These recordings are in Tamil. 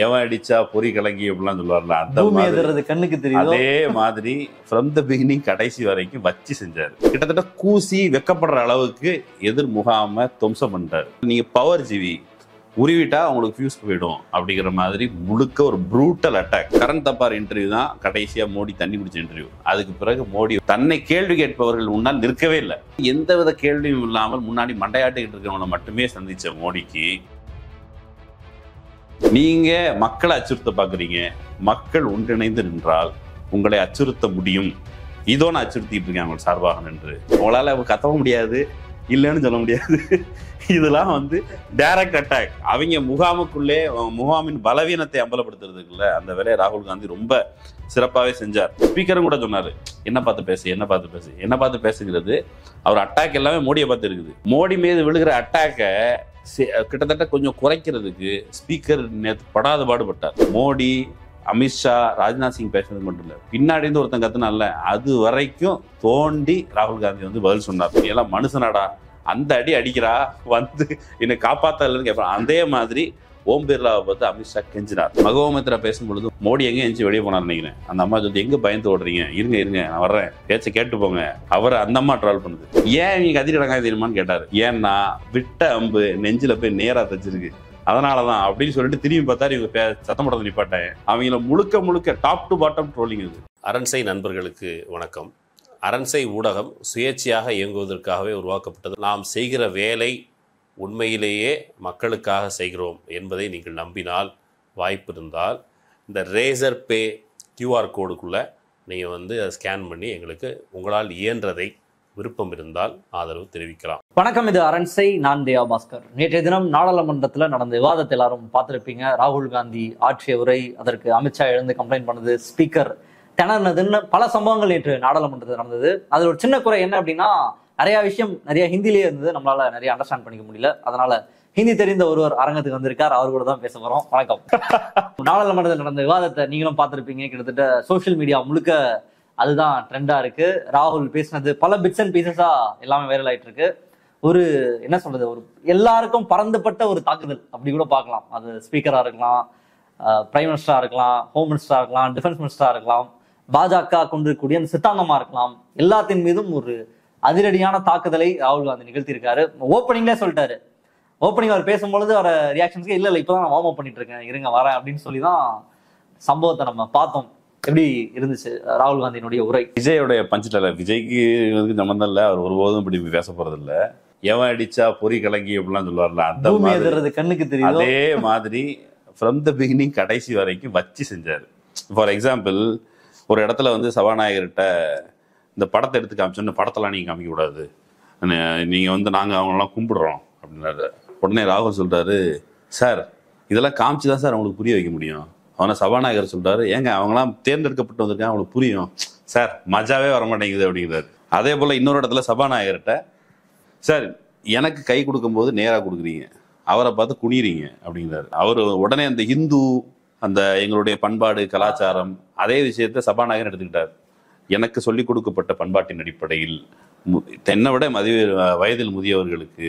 எவன் அடிச்சா பொறி கலங்கி அப்படிலாம் சொல்லுவார்ல, அந்த பூமி மாதிரி எதிர்றது கண்ணுக்கு தெரியும். அதே மாதிரி ஃப்ரம் த பிகினிங் கடைசி வரைக்கும் வச்சு செஞ்சாரு. கிட்டத்தட்ட கூசி வெக்கப்படுற அளவுக்கு எதிர் முகாம துவம்சம் பண்ணிட்டாரு. நீங்க பவர் ஜிவி உருவிட்டா உங்களுக்கு ஃபியூஸ் போயிடும் அப்படிங்கிற மாதிரி முழுக்க ஒரு ப்ரூட்டல் அட்டாக். கரண் தப்பார் இன்டர்வியூ தான் கடைசியா மோடி தண்ணி குடிச்ச இன்டர்வியூ. அதுக்கு பிறகு மோடி தன்னை கேள்வி கேட்பவர்கள் முன்னால் நிற்கவே இல்லை. எந்தவித கேள்வியும் இல்லாமல் முன்னாடி மண்டையாட்டுக்கிட்டு இருக்கிறவனை மட்டுமே சந்திச்ச மோடிக்கு, நீங்க மக்களை அச்சுறுத்த பாக்குறீங்க, மக்கள் ஒன்றிணைந்து நின்றால் உங்களை அச்சுறுத்த முடியும், இதோன்னு அச்சுறுத்திட்டு இருக்கேன் அவங்க சார்பாக நின்று. உங்களால கத்தவும் முடியாது, இல்லைன்னு சொல்ல முடியாது. இதெல்லாம் டைரக்ட் அட்டாக். அவங்க முகாமுக்குள்ளே முகாமின் பலவீனத்தை அம்பலப்படுத்துறதுக்குள்ள அந்த வேலையை ராகுல் காந்தி ரொம்ப சிறப்பாகவே செஞ்சார். ஸ்பீக்கரும் கூட சொன்னாரு, என்ன பார்த்து பேசு, என்ன பார்த்து பேசு, என்ன பார்த்து பேசுங்கிறது. அவர் அட்டாக் எல்லாமே மோடியை பார்த்து இருக்குது. மோடி மீது விழுகிற அட்டாக்கை கிட்டத்தட்ட கொஞ்சம் குறைக்கிறதுக்கு ஸ்பீக்கர் நேற்று படாத பாடுபட்டார். மோடி, அமித்ஷா, ராஜ்நாத் சிங் பேசுறது மட்டும் இல்லை, பின்னாடி இருந்து ஒருத்தன் கத்துனால அது வரைக்கும் தோண்டி ராகுல் காந்தி பதில் சொன்னார். எல்லாம் மனுஷனாடா, அந்த அடி அடிக்கிறா, என்னை காப்பாத்தலன்னு கேட்பான். அதே மாதிரி ஓம் பிர்லாவை பார்த்து அமித்ஷா கெஞ்சினார். மகோமித்ரா பேசும்பொழுது மோடி எங்க எஞ்சி வெளியே போனார் நினைக்கிறேன். அந்த அம்மா சொல்லி எங்க பயந்து ஓடுறீங்க, இருங்க நான் வர்றேன், பேச்சை கேட்டு போங்க. அவரை அந்த அம்மா ட்ராவல் பண்ணுது. ஏன் நீங்க கத்திரிடங்காய் தெரியுமான்னு கேட்டாரு. ஏன்னா விட்ட அம்பு நெஞ்சில போய் நேரா தச்சிருக்கு, அதனாலதான் அப்படின்னு சொல்லிட்டு திரும்பி பார்த்தாரு. இவங்க சத்தம் போடுறது நிப்பாட்டேன். அவங்கள முழுக்க டாப் டு பாட்டம் ட்ரோலிங் இது. அரண்சை நண்பர்களுக்கு வணக்கம். அரண்சை ஊடகம் சுயேட்சையாக இயங்குவதற்காகவே உருவாக்கப்பட்டது. நாம் செய்கிற வேலை உண்மையிலேயே மக்களுக்காக செய்கிறோம் என்பதை நீங்கள் நம்பினால், வாய்ப்பு இருந்தால் இந்த ரேசர் பே QR கோடுக்குள்ளே நீங்கள் அதை ஸ்கேன் பண்ணி எங்களுக்கு உங்களால் இயன்றதை விருப்பம் இருந்தால் ஆதரவு தெரிவிக்கலாம். வணக்கம், இது அரண்சை. நான் தேவா பாஸ்கர். நேற்றைய தினம் நாடாளுமன்றத்தில் நடந்த விவாதத்தை எல்லாரும் பார்த்துருப்பீங்க. ராகுல் காந்தி ஆற்றிய உரை, அதற்கு அமித்ஷா எழுந்து கம்ப்ளைண்ட் பண்ணது, ஸ்பீக்கர் திணறினதுன்னு பல சம்பவங்கள் நேற்று நாடாளுமன்றத்தில் நடந்தது. அதில் ஒரு சின்ன குறை என்ன அப்படின்னா, நிறைய ஹிந்திலேயே இருந்தது, நம்மளால நிறைய அண்டர்ஸ்டாண்ட் பண்ணிக்க முடியல. அதனால ஹிந்தி தெரிந்த ஒருவர் அரங்கத்துக்கு வந்திருக்கார், அவர் கூட தான் பேச போறோம். வணக்கம். நாடாளுமன்றத்தில் நடந்த விவாதத்தை நீங்களும் பார்த்துருப்பீங்க. கிட்டத்தட்ட சோசியல் மீடியா முழுக்க அதுதான் ட்ரெண்டா இருக்கு. ராகுல் பேசினது பல பிட்ஸ் அண்ட் பீசஸா எல்லாமே வைரல் ஆயிட்டு இருக்கு. ஒரு என்ன சொல்றது, ஒரு எல்லாருக்கும் பறந்துபட்ட ஒரு தாக்குதல் அப்படி கூட பார்க்கலாம். அது ஸ்பீக்கரா இருக்கலாம், பிரைம் மினிஸ்டரா இருக்கலாம், ஹோம் மினிஸ்டரா இருக்கலாம், டிஃபென்ஸ் மினிஸ்டரா இருக்கலாம், பாஜக கொண்டிருக்கக்கூடிய அந்த சித்தாந்தமா இருக்கலாம். எல்லாத்தின் மீதும் ஒரு அதிரடியான தாக்குதலை ராகுல் காந்தி நிகழ்த்தியிருக்காரு. ஓப்பனிங்லேயே சொல்லிட்டாரு. ஓப்பனிங் அவர் பேசும்பொழுது வர ரியாக்ஷன்ஸ்க்கு இல்லை இப்பதான் நான் வார்ம் அப் பண்ணிட்டு இருக்கேன், இருங்க வரேன் அப்படின்னு சொல்லி தான் சம்பவத்தை நம்ம பார்த்தோம். எப்படி இருந்துச்சு ராகுல் காந்தியினுடைய உரை? விஜயோடைய பஞ்சிட்டல, விஜய்க்கு சம்பந்தம் இல்லை, அவர் ஒருபோதும் இப்படி பேச போறது இல்லை. எவன் அடிச்சா பொறி கலங்கி அப்படிலாம் சொல்லுவார்ல, அந்த மாதிரி கண்ணுக்கு தெரியும். அதே மாதிரி ஃப்ரம் த பிகினிங் கடைசி வரைக்கும் வச்சு செஞ்சாரு. ஃபார் எக்ஸாம்பிள், ஒரு இடத்துல சபாநாயகர்கிட்ட இந்த படத்தை எடுத்து காமிச்சோன்னு, படத்தெல்லாம் நீங்கள் காமிக்க கூடாது, நீங்கள் நாங்கள் அவங்களெல்லாம் கும்பிடுறோம் அப்படின்னாரு. உடனே ராகுல் சொல்கிறாரு, சார் இதெல்லாம் காமிச்சு தான் சார் அவங்களுக்கு புரிய வைக்க முடியும். அவனை சபாநாயகர் சொல்கிறாரு, ஏங்க அவங்களாம் தேர்ந்தெடுக்கப்பட்டு வந்திருக்காங்க, அவங்களுக்கு புரியும் சார், மஜாவே வரமாட்டேங்குது அப்படிங்கிறாரு. அதே போல் இன்னொரு இடத்துல சபாநாயகர்கிட்ட, சார் எனக்கு கை கொடுக்கும்போது நேராக கொடுக்குறீங்க, அவரை பார்த்து குனிறீங்க அப்படிங்கிறாரு. அவர் உடனே அந்த இந்து, அந்த எங்களுடைய பண்பாடு கலாச்சாரம், அதே விஷயத்த சபாநாயகர் எடுத்துக்கிட்டார். எனக்கு சொல்லிக் கொடுக்கப்பட்ட பண்பாட்டின் அடிப்படையில் என்னை விட வயதில் முதியவர்களுக்கு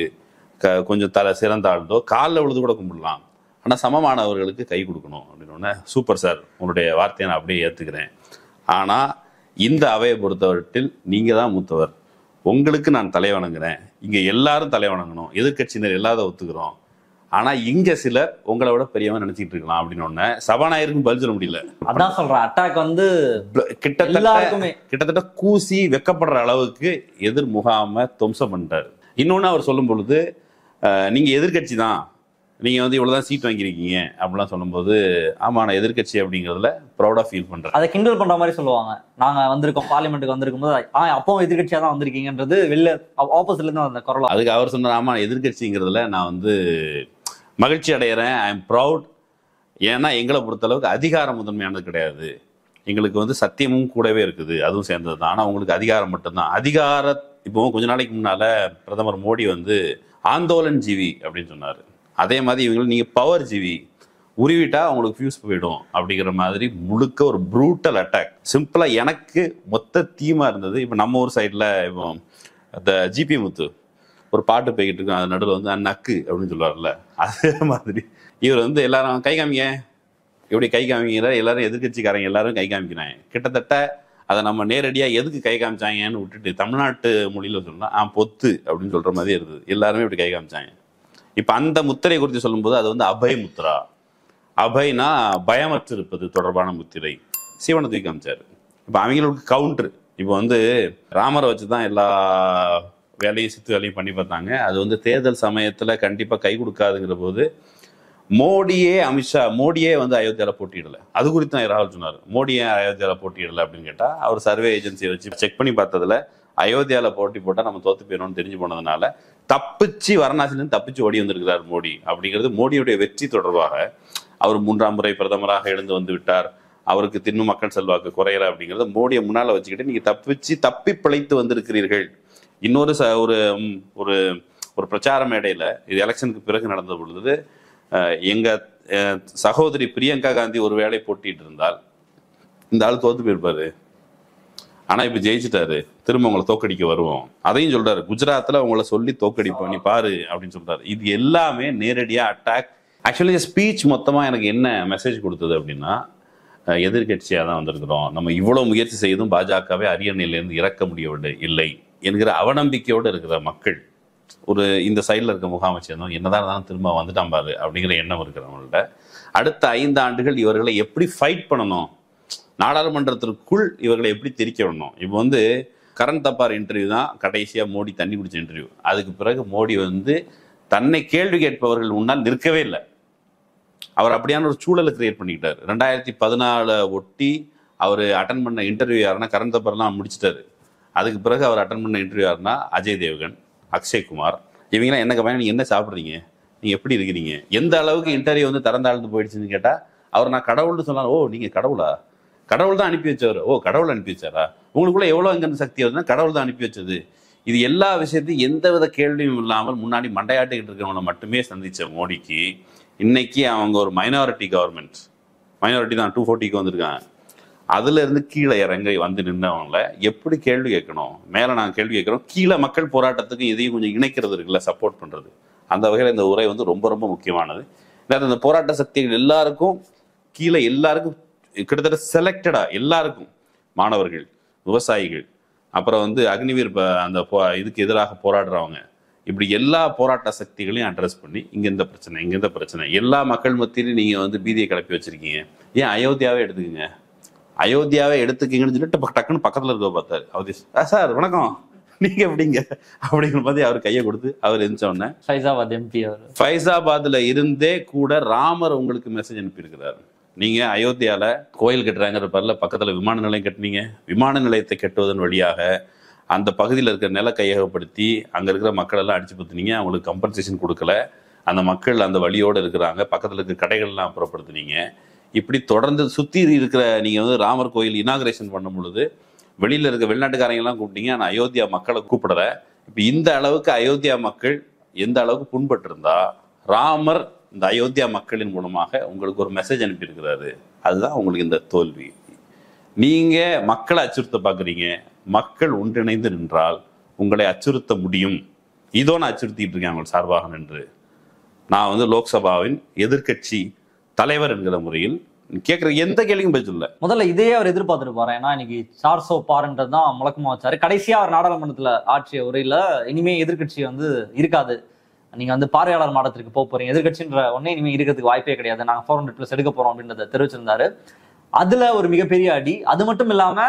கொஞ்சம் சிறந்தாழ்ந்தோ காலில் விழுது கூட கும்பிடலாம், ஆனால் சமமானவர்களுக்கு கை கொடுக்கணும் அப்படின்னு. சூப்பர் சார், உங்களுடைய வார்த்தையை நான் அப்படியே ஏற்றுக்கிறேன். ஆனால் இந்த அவையை பொறுத்தவரையில் நீங்கள் தான் மூத்தவர், உங்களுக்கு நான் தலை வணங்குறேன், இங்கே எல்லாரும் தலை வணங்கணும், எதிர்கட்சியினர் எல்லாத ஒத்துக்கிறோம், ஆனா இங்க சிலர் உங்களை விட பெரியவன் நினைச்சிட்டு இருக்கலாம் அப்படின்னு சபாநாயகருக்கும் பதில் சொல்ல முடியல. அதான் சொல்றேன், அட்டாக் கிட்டத்தட்ட கூசி வெக்கப்படுற அளவுக்கு எதிர் முகாம துவம்சம் பண்ணிட்டாரு. இன்னொன்னு அவர் சொல்லும் பொழுது, நீங்க எதிர்கட்சி தான், நீங்க இவ்வளவுதான் சீட் வாங்கியிருக்கீங்க அப்படிலாம் சொல்லும்போது, ஆமா நான் எதிர்கட்சி அப்படிங்கிறதுல ப்ரௌடா ஃபீல் பண்றேன். அதை கிண்டல் பண்ற மாதிரி சொல்லுவாங்க. நாங்க வந்திருக்கோம், பார்லிமெண்ட்டுக்கு வந்திருக்கும் போது அப்பவும் எதிர்கட்சியா தான் வந்திருக்கீங்கன்றது வெளில ஆப்போசிட்ல இருந்து அந்த குரல். அதுக்கு அவர் சொன்னார், ஆமா எதிர்கட்சிங்கிறதுல நான் மகிழ்ச்சி அடைகிறேன், ஐ எம் ப்ரௌட். ஏன்னா எங்களை பொறுத்தளவுக்கு அதிகாரம் முதன்மையானது கிடையாது, எங்களுக்கு சத்தியமும் கூடவே இருக்குது, அதுவும் சேர்ந்தது தான். ஆனால் உங்களுக்கு அதிகாரம் மட்டும்தான். இப்போ கொஞ்ச நாளைக்கு முன்னால பிரதமர் மோடி ஆந்தோலன் ஜீவி அப்படின்னு சொன்னார். அதே மாதிரி இவங்களுக்கு நீங்கள் பவர் ஜீவி உருவிட்டா அவங்களுக்கு ஃபியூஸ் போயிடும் அப்படிங்கிற மாதிரி முழுக்க ஒரு ப்ரூட்டல் அட்டாக். சிம்பிளாக எனக்கு மொத்த தீமா இருந்தது. இப்போ நம்ம ஊர் சைடில் இப்போ அந்த ஜிபி முத்து ஒரு பாட்டு போய்கிட்டு இருக்கும், அது நடுவில் நக்கு அப்படின்னு சொல்லுவார்ல, அதே மாதிரி இவர் எல்லாரும் கை காமிங்க இப்படி கை காமிக்கிறார், எல்லாரும் எதிர்கட்சிக்காரங்க எல்லாரும் கை காமிக்கிறாங்க. கிட்டத்தட்ட அதை நம்ம நேரடியாக எதுக்கு கை காமிச்சாங்கன்னு விட்டுட்டு தமிழ்நாட்டு மொழியில் சொன்னால் பொத்து அப்படின்னு சொல்கிற மாதிரி இருந்தது. எல்லாருமே இப்படி கை காமிச்சாங்க. இப்போ அந்த முத்திரை குறித்து சொல்லும்போது அது வந்து அபய் முத்ரா. அபய்னா பயமற்று இருப்பது தொடர்பான முத்திரை. சிவனை தூக்கி காமிச்சார். இப்போ அவங்களுக்கு கவுண்டர். இப்போ வந்து ராமரை வச்சு தான் எல்லா வேலையும் சித்து வேலையும் பண்ணி பார்த்தாங்க. அது வந்து தேர்தல் சமயத்தில் கண்டிப்பாக கை கொடுக்காதுங்கிற போது மோடியே வந்து அயோத்தியாவில் போட்டியிடலை. அது குறித்து தான் ராகுல் சொன்னார். மோடியே அயோத்தியாவில் போட்டியிடலை அப்படின்னு கேட்டால் அவர் சர்வே ஏஜென்சியை வச்சு செக் பண்ணி பார்த்ததுல அயோத்தியாவில் போட்டி போட்டால் நம்ம தோத்து போயிடணும்னு தெரிஞ்சு போனதுனால தப்பிச்சு வாரணாசிலேருந்து தப்பிச்சு ஓடி வந்திருக்கிறார் மோடி. அப்படிங்கிறது மோடியுடைய வெற்றி தொடர்பாக. அவர் 3ஆம் முறை பிரதமராக எழுந்து வந்து விட்டார், அவருக்கு தின்னு மக்கள் செல்வாக்கு குறையல அப்படிங்கிறத மோடியை முன்னால் வச்சுக்கிட்டு நீங்கள் தப்பி பிழைத்து வந்திருக்கிறீர்கள். இன்னொரு ஒரு ஒரு பிரச்சார மேடையில் இது எலெக்ஷனுக்கு பிறகு நடந்த பொழுது எங்க சகோதரி பிரியங்கா காந்தி ஒரு வேலை போட்டிட்டு இருந்தால் இந்த ஆள் தோத்து போயிருப்பாரு, ஆனா இப்ப ஜெயிச்சுட்டாரு, திரும்ப உங்களை தோக்கடிக்க வருவோம் அதையும் சொல்றாரு. குஜராத்ல உங்களை சொல்லி தோக்கடிப்போம் நீ பாரு அப்படின்னு சொல்றாரு. இது எல்லாமே நேரடியா அட்டாக். ஆக்சுவலி ஸ்பீச் மொத்தமா எனக்கு என்ன மெசேஜ் கொடுத்தது அப்படின்னா, எதிர்கட்சியாக தான் வந்திருக்கிறோம், நம்ம இவ்வளவு முயற்சி செய்தும் பாஜகவை அரியணையிலிருந்து இறக்க முடியவில்லை இல்லை என்கிற அவநம்பிக்கையோடு இருக்கிற மக்கள், ஒரு இந்த சைடில் இருக்க முகாமைச்சேர்ந்தோம் என்னதான் இருந்தாலும் திரும்ப வந்துட்டான் பாரு அப்படிங்கிற எண்ணம் இருக்கிறவங்கள்ட்ட அடுத்த 5 ஆண்டுகள் இவர்களை எப்படி ஃபைட் பண்ணணும், நாடாளுமன்றத்திற்குள் இவர்களை எப்படி திரிக்க விடணும். இப்போ வந்து கரண் தப்பார் இன்டர்வியூ தான் கடைசியாக மோடி தண்ணி குடிச்ச இன்டர்வியூ. அதுக்கு பிறகு மோடி வந்து தன்னை கேள்வி கேட்பவர்கள் முன்னால் நிற்கவே இல்லை. அவர் அப்படியான ஒரு சூழலை கிரியேட் பண்ணிக்கிட்டார். 2014 ஒட்டி அவர் அட்டன் பண்ண இன்டர்வியூ யாருன்னா கரண் தப்பார்லாம் முடிச்சிட்டாரு. அதுக்கு பிறகு அவர் அட்டன் பண்ண இன்டர்வியூ யாருன்னா அஜய் தேவ்கன், அக்ஷய்குமார், இவங்கெல்லாம் என்ன கம்மியாக நீங்கள் என்ன சாப்பிட்றீங்க, நீங்கள் எப்படி இருக்கிறீங்க, எந்த அளவுக்கு இன்டர்வியூ வந்து திறந்தாழ்ந்து போயிடுச்சுன்னு கேட்டால் அவர் நான் கடவுள்னு சொன்னாலும், ஓ நீங்கள் கடவுளா, கடவுள் தான் அனுப்பி வச்சவர், ஓ கடவுள் அனுப்பி வச்சாரா, உங்களுக்குள்ள எவ்வளோ இங்கிருந்து சக்தி வருதுன்னா கடவுள் தான் அனுப்பி வச்சது. இது எல்லா விஷயத்தையும் எந்தவித கேள்வியும் இல்லாமல் முன்னாடி மண்டையாட்டிக்கிட்டு இருக்கிறவங்களை மட்டுமே சந்தித்த மோடிக்கு இன்னைக்கு அவங்க ஒரு மைனாரிட்டி கவர்மெண்ட், மைனாரிட்டி தான் 240க்கு வந்திருக்காங்க, அதுல இருந்து கீழே இறங்கி வந்து நின்றவங்கள எப்படி கேள்வி கேட்கணும், மேலே நாங்கள் கேள்வி கேட்குறோம், கீழே மக்கள் போராட்டத்துக்கு இதையும் கொஞ்சம் இணைக்கிறது இருக்குல்ல, சப்போர்ட் பண்ணுறது. அந்த வகையில் இந்த உரை வந்து ரொம்ப ரொம்ப முக்கியமானது. இந்த போராட்ட சக்திகள் எல்லாருக்கும் கீழே எல்லாருக்கும் கிட்டத்தட்ட செலக்டடா எல்லாருக்கும், மாணவர்கள், விவசாயிகள், அப்புறம் வந்து அக்னிவீர் அந்த இதுக்கு எதிராக போராடுறவங்க, இப்படி எல்லா போராட்ட சக்திகளையும் அட்ரஸ் பண்ணி இங்க இந்த பிரச்சனை எல்லா மக்கள் மத்தியிலும் நீங்க வந்து பீதியை கிளப்பி வச்சிருக்கீங்க. ஏன் அயோத்தியாவே எடுத்துக்கங்க, அயோத்தியாவே எடுத்துக்கீங்கன்னு சொல்லிட்டு டக்குன்னு பக்கத்துல இருக்க பார்த்தாரு. அவதி சார் வணக்கம், நீங்க எப்படிங்க அப்படிங்கிற மாதிரி அவர் கையை கொடுத்து அவர் இருந்த உடனே ஃபைசாபாத்ல இருந்தே கூட ராமர் உங்களுக்கு மெசேஜ் அனுப்பியிருக்கிறார். நீங்க அயோத்தியால கோயில் கட்டுறாங்கிற பேர்ல பக்கத்துல விமான நிலையம் கட்டினீங்க, விமான நிலையத்தை கட்டுவதன் வழியாக அந்த பகுதியில் இருக்கிற நில கையகப்படுத்தி அங்க இருக்கிற மக்கள் எல்லாம் அடிச்சு பத்துனீங்க, அவங்களுக்கு கம்பன்சேஷன் கொடுக்கல, அந்த மக்கள் அந்த வழியோடு இருக்கிறாங்க, பக்கத்துல இருக்கிற கடைகள்லாம் அப்புறப்படுத்தினீங்க. இப்படி தொடர்ந்து சுத்தி இருக்கிற நீங்க வந்து ராமர் கோயில் இனாகிரேஷன் பண்ணும் பொழுது வெளியில இருக்க வெளிநாட்டுக்காரங்க எல்லாம் கூப்பிட்டீங்க, ஆனா அயோத்தியா மக்களை கூப்பிடல. இப்ப இந்த அளவுக்கு அயோத்தியா மக்கள் எந்த அளவுக்கு புண்பட்டு இருந்தா ராமர் இந்த அயோத்தியா மக்களின் மூலமாக உங்களுக்கு ஒரு மெசேஜ் அனுப்பியிருக்கிறாரு. அதுதான் உங்களுக்கு இந்த தோல்வி. நீங்க மக்களை அச்சுறுத்த பாக்குறீங்க, மக்கள் ஒன்றிணைந்து நின்றால் உங்களை அச்சுறுத்த முடியும். இதோ நான் அச்சுறுத்திட்டு இருக்கேன் அவங்க சார்பாக நின்று. நான் வந்து லோக்சபாவின் எதிர்கட்சி தலைவர் என்கிற முறையில் கேட்கிற எந்த கேள்வியும் பதில் இல்லை. முதல்ல இதையே அவர் எதிர்பார்த்துட்டு ஏன்னா இன்னைக்கு 400 பாருன்றது தான் முழக்கமா வச்சாரு. கடைசியா அவர் நாடாளுமன்றத்துல ஆட்சிய உரையில இனிமே எதிர்கட்சி வந்து இருக்காது, நீங்க வந்து பார்வையாளர் மாடத்திற்கு போறீங்க, எதிர்கட்சின்ற ஒன்னே இனிமே இருக்கிறதுக்கு வாய்ப்பே கிடையாது, நாங்க 400+ எடுக்க போறோம் அப்படின்றத தெரிவிச்சிருந்தாரு. அதுல ஒரு மிகப்பெரிய அடி. அது மட்டும் இல்லாம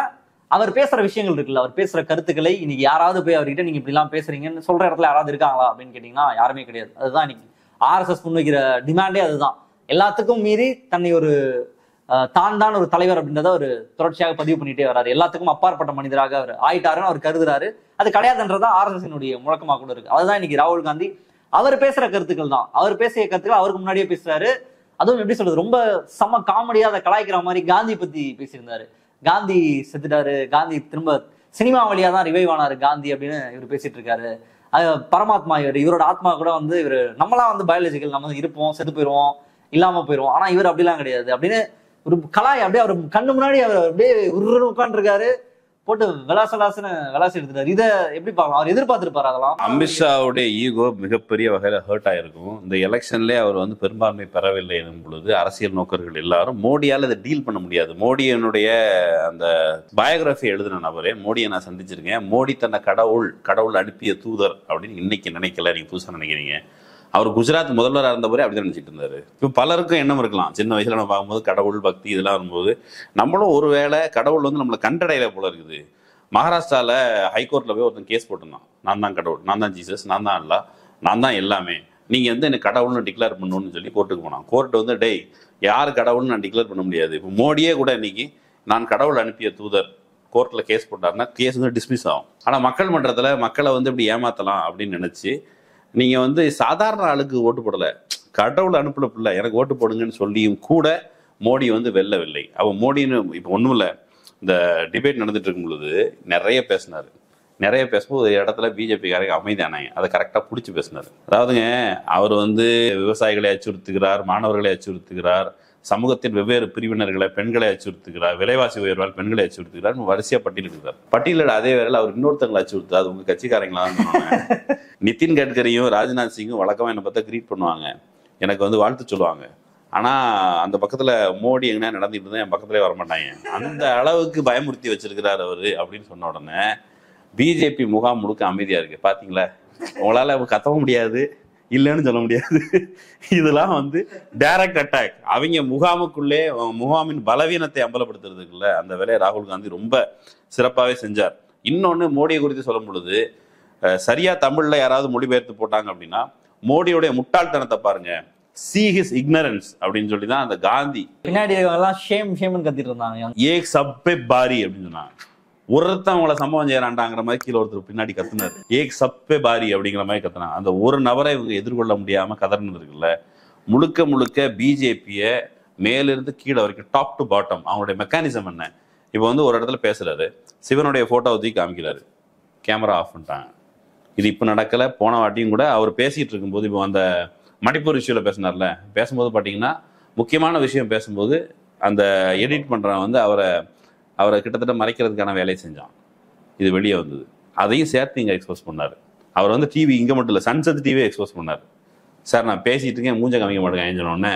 அவர் பேசுற விஷயங்கள் இருக்குல்ல, அவர் பேசுற கருத்துக்களை இன்னைக்கு யாராவது போய் அவர்கிட்ட நீங்க இப்படி எல்லாம் பேசுறீங்கன்னு சொல்ற இடத்துல யாராவது இருக்காங்களா அப்படின்னு கேட்டீங்கன்னா யாருமே கிடையாது. அதுதான் இன்னைக்கு RSS முன்வைக்கிற டிமாண்டே அதுதான். எல்லாத்துக்கும் மீறி தன்னை ஒரு தான் ஒரு தலைவர் அப்படின்றத ஒரு தொடர்ச்சியாக பதிவு பண்ணிட்டே வர்றாரு. எல்லாத்துக்கும் அப்பாற்பட்ட மனிதராக அவர் ஆயிட்டாருன்னு அவர் கருதுறாரு. அது கிடையாதுன்றதான் RSS முழக்கமாக கூட இருக்கு. அதுதான் இன்னைக்கு ராகுல் காந்தி அவர் பேசுற கருத்துக்கள் தான், அவர் பேசிய கருத்துக்கள் அவருக்கு முன்னாடியே பேசுறாரு. அதுவும் எப்படி சொல்றது, ரொம்ப செம காமெடியா அதை கலாய்க்கிற மாதிரி காந்தி பத்தி பேசியிருந்தாரு. காந்தி செத்துட்டாரு, காந்தி திரும்ப சினிமா வழியா தான் ரிவைவ் ஆனாரு காந்தி அப்படின்னு இவர் பேசிட்டு இருக்காரு. பரமாத்மா இவரோட ஆத்மா கூட வந்து இவர் நம்மளாம் வந்து பயாலஜிக்கல், நம்ம இருப்போம், செத்து போயிடுவோம், இல்லாம போயிடுவோம், ஆனா இவர் அப்படிலாம் கிடையாது அப்படின்னு ஒரு கலாய் அப்படியே அவர் கண்ணு முன்னாடி அவர் அப்படியே உருன்னு உட்காந்துருக்காரு. போட்டு விளாசி எடுத்துட்டாரு. இதை எப்படி பார்க்கலாம்? அவர் எதிர்பார்த்திருப்பாரு அதெல்லாம்? அமித்ஷாவுடைய ஈகோ மிகப்பெரிய வகையில ஹர்ட் ஆயிருக்கும். இந்த எலெக்ஷன்லேயே அவர் வந்து பெரும்பான்மை பெறவில்லை எனும் பொழுது அரசியல் நோக்கர்கள் எல்லாரும் மோடியால் இதை டீல் பண்ண முடியாது. மோடியினுடைய அந்த பயோகிராஃபி எழுதின நபரே, மோடியை நான் சந்திச்சிருக்கேன், மோடி தன்னை கடவுள் அனுப்பிய தூதர் அப்படின்னு இன்னைக்கு நினைக்கல, நீங்க புதுசாக நினைக்கிறீங்க. அவர் குஜராத் முதல்வராக இருந்தவரே அப்படிதான் நினைச்சிட்டு இருந்தாரு. இப்போ பலருக்கும் எண்ணம் இருக்கலாம், சின்ன வயசுல நம்ம பார்க்கும்போது கடவுள் பக்தி இதெல்லாம் வரும்போது நம்மளும் ஒருவேளை கடவுள் வந்து நம்மளை கண்டடையில போல இருக்குது. மகாராஷ்டிராவில் ஹைகோர்ட்டில் போய் ஒருத்தன் கேஸ் போட்டிருந்தான், நான் தான் கடவுள், நான் தான் ஜீசஸ், நான் தான் அல்லா, நான் தான் எல்லாமே, நீங்கள் வந்து எனக்கு கடவுள்னு டிக்ளேர் பண்ணணும்னு சொல்லி கோர்ட்டுக்கு போனான். கோர்ட்டு வந்து டேய் யார் கடவுள்னு நான் டிக்ளேர் பண்ண முடியாது. இப்போ மோடியே கூட இன்னைக்கு நான் கடவுள் அனுப்பிய தூதர் கோர்ட்டில் கேஸ் போட்டாருன்னா கேஸ் வந்து டிஸ்மிஸ் ஆகும். ஆனால் மக்கள் மன்றத்தில் மக்களை வந்து இப்படி ஏமாற்றலாம் அப்படின்னு நினச்சி நீங்கள் வந்து சாதாரண ஆளுக்கு ஓட்டு போடலை, கடவுள் அனுப்பல பிள்ளை எனக்கு ஓட்டு போடுங்கன்னு சொல்லியும் கூட மோடி வந்து வெல்லவில்லை. அவன் மோடின்னு இப்போ ஒன்றும் இல்லை, இந்த டிபேட் நடந்துட்டு இருக்கும் பொழுது நிறைய பேசினார். நிறைய பேசும்போது ஒரு இடத்துல பிஜேபிக்காரங்க அமைதியானாங்க, அதை கரெக்டாக பிடிச்சி பேசினார். அதாவதுங்க அவர் வந்து விவசாயிகளை அச்சுறுத்துகிறார், மாணவர்களை அச்சுறுத்துகிறார், சமூகத்தின் வெவ்வேறு பிரிவினர்களை பெண்களை அச்சுறுத்துகிறார், விலைவாசி உயர்வால் பெண்களை அச்சுறுத்துகிறார், வரிசையா பட்டியலிடுகிறார். பட்டியலிட அதே வேளையில் அவர் இன்னொருத்தங்களை அச்சுறுத்து, அது உங்க கட்சிக்காரங்களா தான். நிதின் கட்கரியும் ராஜ்நாத் சிங்கும் வழக்கமாக என்னை பார்த்தா கிரீட் பண்ணுவாங்க, எனக்கு வந்து வாழ்த்து சொல்லுவாங்க. ஆனா அந்த பக்கத்துல மோடி எங்கன்னா நடந்துட்டு இருந்தா என் பக்கத்துலேயே வரமாட்டாங்க. அந்த அளவுக்கு பயமுறுத்தி வச்சிருக்கிறார் அவரு அப்படின்னு சொன்ன உடனே பிஜேபி முகாம் முழுக்க அமைதியா இருக்கு. பாத்தீங்களா, உங்களால கத்தவும் முடியாது, இல்லைன்னு சொல்ல முடியாது. இதெல்லாம் வந்து டைரக்ட் அட்டாக். அவங்க முகாமுக்குள்ளே முகாமின் பலவீனத்தை அம்பலப்படுத்துறதுக்குள்ள அந்த வேலையை ராகுல் காந்தி ரொம்ப சிறப்பாகவே செஞ்சார். இன்னொன்று மோடியை குறித்து சொல்லும் பொழுது சரியா தமிழ்ல யாராவது மொழிபெயர்த்து போட்டாங்க அப்படின்னா மோடியோடைய முட்டாள்தனத்தை பாருங்க, see his ignorance அப்படின்னு சொல்லி தான் அந்த காந்தி பின்னாடி எல்லாம் ஷேம்னு கத்திட்டு இருந்தாங்க. ஏக் சப்பே பாரி அப்படின்னு சொன்னாங்க. ஒருத்தன் அவங்கள சம்பவம் செய்யறான்டாங்கிற மாதிரி கீழே ஒருத்தர் பின்னாடி கத்துனாரு, ஏக் சப்பே பாரி அப்படிங்கிற மாதிரி கத்துனாங்க. அந்த ஒரு நபரை இவங்க எதிர்கொள்ள முடியாம கதறினது இருக்குல்ல, முழுக்க முழுக்க பிஜேபிய மேலிருந்து கீழே வரைக்கும் டாப் டு பாட்டம் அவங்களுடைய மெக்கானிசம் என்ன. இப்போ வந்து ஒரு இடத்துல பேசுறாரு, சிவனுடைய போட்டோ ஊற்றி காமிக்கிறாரு, கேமரா ஆஃப் பண்ணிட்டாங்க. இது இப்போ நடக்கல, போன வாட்டியும் கூட அவர் பேசிட்டு இருக்கும்போது, இப்போ அந்த மணிப்பூர் இஷ்யூல பேசினார்ல, பேசும்போது பார்த்தீங்கன்னா முக்கியமான விஷயம் பேசும்போது அந்த எடிட் பண்றவன் வந்து அவரை கிட்டத்தட்ட மறைக்கிறதுக்கான வேலையை செஞ்சான். இது வெளியே வந்தது, அதையும் சேர்த்து இங்கே எக்ஸ்போஸ் பண்ணார். அவர் வந்து டிவி இங்கே மட்டும் இல்லை, சன்செட் டிவியை எக்ஸ்போஸ் பண்ணார். சார் நான் பேசிட்டு இருக்கேன், மூஞ்ச காமிக்க மாட்டேங்க சொன்னோடனே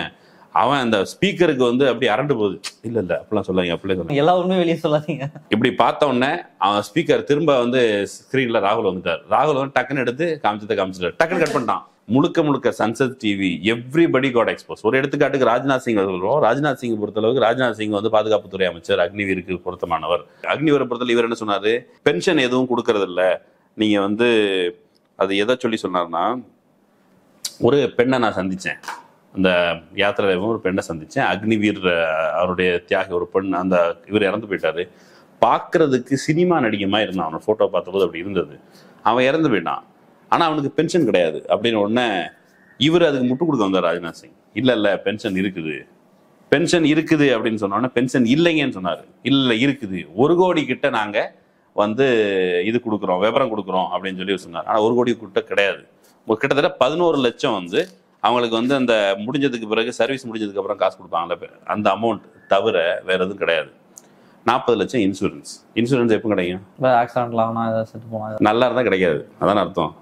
அவன் அந்த ஸ்பீக்கருக்கு வந்து அப்படி அரண்டு போகுது. இல்ல அப்படிலாம் சொல்லாங்க, அப்படியே சொல்லுங்க, எல்லா உண்மையும் வெளியே சொல்லாதீங்க. இப்படி பார்த்த உடனே அவன் ஸ்பீக்கர் திரும்ப வந்து ஸ்கிரீன்ல ராகுல் வந்துட்டார். ராகுல் வந்து டக்குன்னு எடுத்து காமிச்சிட்டார், டக்குன்னு கட் பண்ணிட்டான். முழுக்க sunset TV everybody got expose. ஒரு எடுத்துக்காட்டுக்கு ராஜ்நாத் சிங் சொல்றோம். ராஜ்நாத் சிங் பொறுத்தளவுக்கு ராஜ்நாத் சிங் வந்து பாதுகாப்புத்துறை அமைச்சர், அக்னிவீருக்கு பொருத்தமானவர். அக்னிவீரை பொறுத்தல இவர் என்ன சொன்னாரு, பென்ஷன் எதுவும் கொடுக்கறது இல்ல, நீங்க வந்து அது எதை சொல்லி சொன்னார்னா, ஒரு பெண்ணை நான் சந்திச்சேன், அந்த யாத்திரை ஒரு பெண்ணை சந்திச்சேன், அக்னிவீர் அவருடைய தியாகி ஒரு பெண், அந்த இவர் இறந்து போயிட்டாரு, பார்க்கறதுக்கு சினிமா நடிகமா இருந்தான், அவனோட போட்டோ பார்த்தபோது அப்படி இருந்தது, அவன் இறந்து போயிட்டான், ஆனா அவனுக்கு பென்ஷன் கிடையாது அப்படின்னு உடனே இவர் அதுக்கு முட்டு கொடுக்க வந்தார் ராஜ்நாத் சிங். இல்ல பென்ஷன் இருக்குது அப்படின்னு சொன்னோடனே பென்ஷன் இல்லைங்கன்னு சொன்னாரு. இல்ல இருக்குது, 1 கோடி கிட்ட நாங்க வந்து இது கொடுக்குறோம், விவரம் கொடுக்குறோம் அப்படின்னு சொல்லி சொன்னார். ஆனா 1 கோடி கிட்ட கிடையாது, கிட்டத்தட்ட 11 லட்சம் வந்து அவங்களுக்கு வந்து அந்த முடிஞ்சதுக்கு பிறகு சர்வீஸ் முடிஞ்சதுக்கு அப்புறம் காசு கொடுப்பாங்கல்ல, அந்த அமௌண்ட் தவிர வேற எதுவும் கிடையாது. 40 லட்சம் இன்சூரன்ஸ் எப்போ கிடைக்கும்? நல்லா இருந்தா கிடைக்காது, அதான் அர்த்தம்.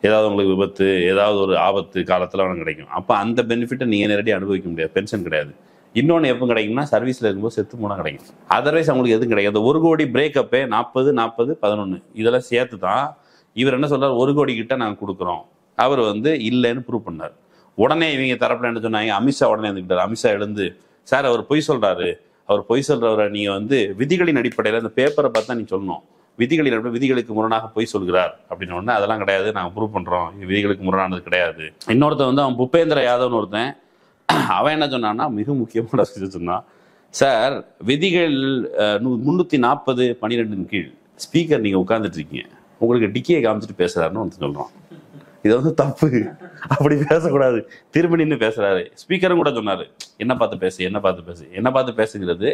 ஏதாவது உங்களுக்கு விபத்து, ஏதாவது ஒரு ஆபத்து காலத்துல அவனுக்கு கிடைக்கும். அப்ப அந்த பெனிஃபிட்டை நீங்க நேரடியாக அனுபவிக்க முடியாது, பென்ஷன் கிடையாது. இன்னொன்று எப்போ கிடைக்கும்னா சர்வீஸ்ல இருக்கும்போது செத்து போனா கிடைக்கும். அதர்வைஸ் அவங்களுக்கு எதுவும் கிடையாது. 1 கோடி பிரேக்கப்பே 40 11 இதெல்லாம் சேர்த்து தான் இவர் என்ன சொல்றாரு, 1 கோடி கிட்ட நாங்கள் கொடுக்குறோம். அவர் வந்து இல்லைன்னு ப்ரூவ் பண்ணார். உடனே இவங்க தரப்புல என்ன சொன்னாங்க, அமித்ஷா உடனே இருந்துக்கிட்டார். அமித்ஷா எழுந்து, சார் அவர் பொய் சொல்றாரு, அவர் பொய் சொல்றவரை நீங்க வந்து விதிகளின் அடிப்படையில் அந்த பேப்பரை பார்த்தா நீங்க சொல்லணும், விதிகளுக்கு முரணாக பொய் சொல்கிறார் அப்படின்னு உடனே அதெல்லாம் கிடையாது, நாங்கள் ப்ரூவ் பண்றோம், விதிகளுக்கு முரணானது கிடையாது. இன்னொருத்தன் வந்து அவன் பூபேந்திர யாதவ்னு ஒருத்தன், அவன் என்ன சொன்னான்னா மிக முக்கியமான சொன்னான், சார் விதிகள் 340(12) கீழ் ஸ்பீக்கர் நீங்க உட்கார்ந்துட்டு இருக்கீங்க, உங்களுக்கு டிக்கியை காமிச்சிட்டு பேசுறாருன்னு ஒருத்தன் சொல்றான். இது வந்து தப்பு, அப்படி பேசக்கூடாது, திரும்ப நின்று பேசுறாரு. ஸ்பீக்கரும் கூட சொன்னாரு, என்ன பார்த்து பேசுங்கிறது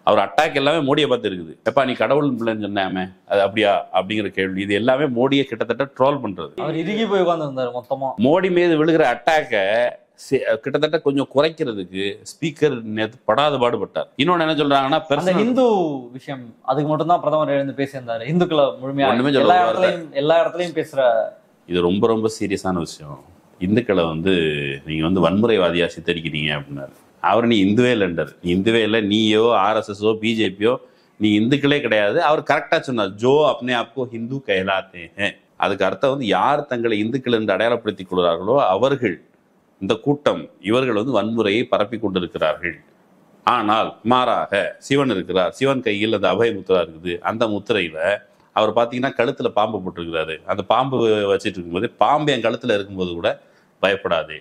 அவர் அட்டாக் எல்லாமே மோடியை பார்த்து இருக்குது. எப்பா நீ கடவுள் பிள்ளைன்னு சொன்னாமே அது அப்படியா அப்படிங்கிற கேள்வி, இது எல்லாமே மோடியை கிட்டத்தட்ட ட்ரோல் பண்றது. அவர் இறுகி போய் உட்கார்ந்து இருந்தாரு மொத்தமா. மோடி மீது விழுகிற அட்டாக்கை கிட்டத்தட்ட கொஞ்சம் குறைக்கிறதுக்கு ஸ்பீக்கர் நேற்று படாத பாடுபட்டார். இன்னொன்னு என்ன சொல்றாங்கன்னா, அந்த இந்து விஷயம் அதுக்கு மட்டும் தான் பிரதமர் எழுந்து பேசியிருந்தாரு. இந்துக்களை முழுமையா ஒண்ணுமே எல்லா இடத்துலயும் பேசுற, இது ரொம்ப ரொம்ப சீரியஸான விஷயம். இந்துக்களை நீங்க வன்முறைவாதியா சித்தரிக்கிறீங்க அப்படின்னாரு. அவர் நீ இந்துவே இல்லைன்றார். நீ இந்துவே இல்லை, நீயோ ஆர்எஸ்எஸ்ஓ பிஜேபியோ நீ இந்துக்களே கிடையாது. அவர் கரெக்டா சொன்னார், ஜோ அப்னே ஆப்கோ ஹிந்து கைலாத்தே. அதுக்கு அர்த்தம் யார் தங்களை இந்துக்கள் என்று அடையாளப்படுத்திக் கொள்கிறார்களோ அவர்கள், இந்த கூட்டம், இவர்கள் வன்முறையை பரப்பி கொண்டிருக்கிறார்கள். ஆனால் மாறாக சிவன் இருக்கிறார், சிவன் கையில் அந்த அபய முத்திரா இருக்குது. அந்த முத்திரையில அவர் பார்த்தீங்கன்னா கழுத்துல பாம்பு போட்டிருக்கிறாரு. அந்த பாம்பு வச்சுட்டு இருக்கும்போது, பாம்பு என் கழுத்துல இருக்கும்போது கூட பயப்படாதே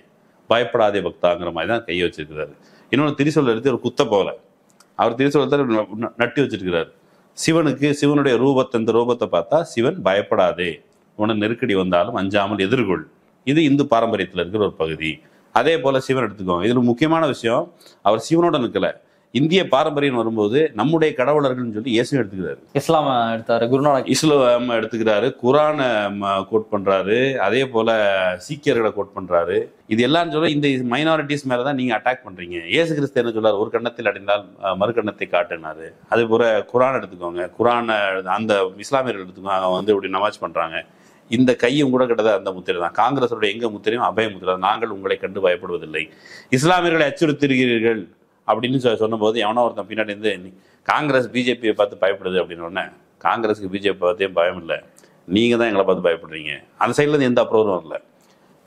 பயப்படாதே பக்தாங்கிற மாதிரி தான் கையை வச்சிருக்கிறாரு. இன்னொன்று திரிசூல் எடுத்து ஒரு குத்த போல அவர் திரிசூலத்தை நட்டி வச்சிருக்கிறாரு. சிவனுடைய இந்த ரூபத்தை பார்த்தா சிவன் பயப்படாதே, உனக்கு நெருக்கடி வந்தாலும் அஞ்சாமல் எதிர்கொள். இது இந்து பாரம்பரியத்தில் இருக்கிற ஒரு பகுதி. அதே போல சிவன் எடுத்துக்கோங்க. இதுல முக்கியமான விஷயம், அவர் சிவனோட நிற்கல. இந்திய பாரம்பரியம் வரும்போது நம்முடைய கடவுளர்கள்னு சொல்லி இயேசு எடுத்துக்கிறாரு, இஸ்லாம எடுத்தாரு, குருநானக் இஸ்லாம் எடுத்துக்கிறாரு, குரானை கோட் பண்றாரு, அதே போல சீக்கியர்களை கோட் பண்றாரு. இது எல்லாம் சொல்ல இந்த மைனாரிட்டிஸ் மேலதான் நீங்க அட்டாக் பண்றீங்க. இயேசு கிறிஸ்து என்ன சொல்றாரு, ஒரு கண்ணத்தில் அடைந்தால் மறு கண்ணத்தை காட்டுனாரு. அதே போல குரான் எடுத்துக்கோங்க, குரானை அந்த இஸ்லாமியர்கள் எடுத்துக்கோங்க, அவங்க இப்படி நமாஜ் பண்றாங்க. இந்த கையும் கூட கிட்டத்தட்ட அந்த முத்திரை தான். காங்கிரஸோட எங்க முத்திரையும் அபய முத்திரை. நாங்கள் உங்களை கண்டு பயப்படுவதில்லை, இஸ்லாமியர்களை அச்சுறுத்துகிறீர்கள் அப்படின்னு சொன்னபோது எவனோ ஒருத்தன் பின்னாடி இருந்து காங்கிரஸ் பிஜேபியை பார்த்து பயப்படுது அப்படின்னு உடனே, காங்கிரஸுக்கு பிஜேபி பார்த்தையும் பயம் இல்லை, நீங்க தான் எங்களை பார்த்து பயப்படுறீங்க. அந்த சைட்ல இருந்து எந்த அப்ரோரும் இல்லை.